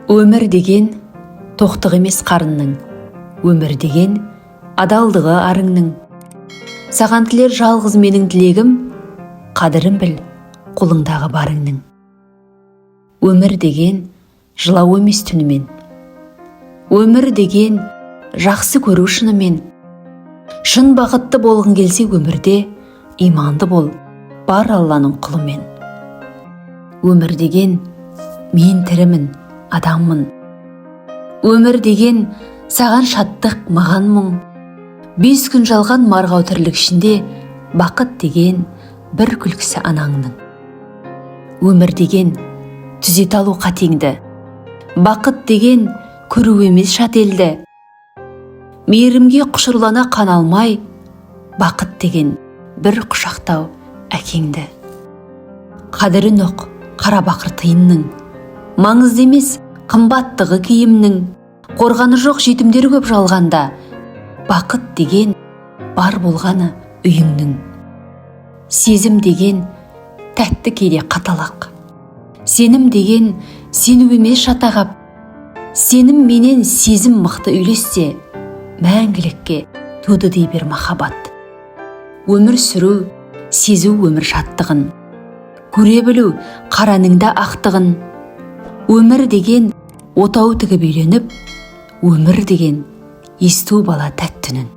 Өмір деген тоқтық емес қарынның, өмір деген адалдығы арыңның. Саған тілер жалғыз менің тілегім, қадірін біл қолыңдағы барыңның. Өмір деген жылау емес түнімен, өмір деген жақсы көру шынымен. Шын бақытты болғың келсе өмірде, иманды бол бар Алланың құлымен. Өмір деген мен тірімін, адаммын. Өмір деген саған шаттық, маған мұң. 5 күн жалған марғау тірлік ішінде, бақыт деген бір күлкісі анаңның. Өмір деген түзете алу қатеңді, бақыт деген көру емес шат елді. Мейірімге құшырлана қаналмай, бақыт деген бір құшақтау әкеңді. Қадірін ұқ, қара бақыр тиынның, маңызды емес қымбаттығы киімнің. Қорғаны жоқ жетімдер көп жалғанда, бақыт деген бар болғаны үйіңнің. Сезім деген тәтті кейде қаталақ, сенім деген сену емес шатағап. Сенім менен сезім мықты үйлессе, мәңгілікке туды дей бер махаббат. Өмір сүру, сезу өмір шаттығын, көре білу қараныңда ақтығын. Өмір деген отау тігіп үйленіп, өмір деген есту бала тәттінің.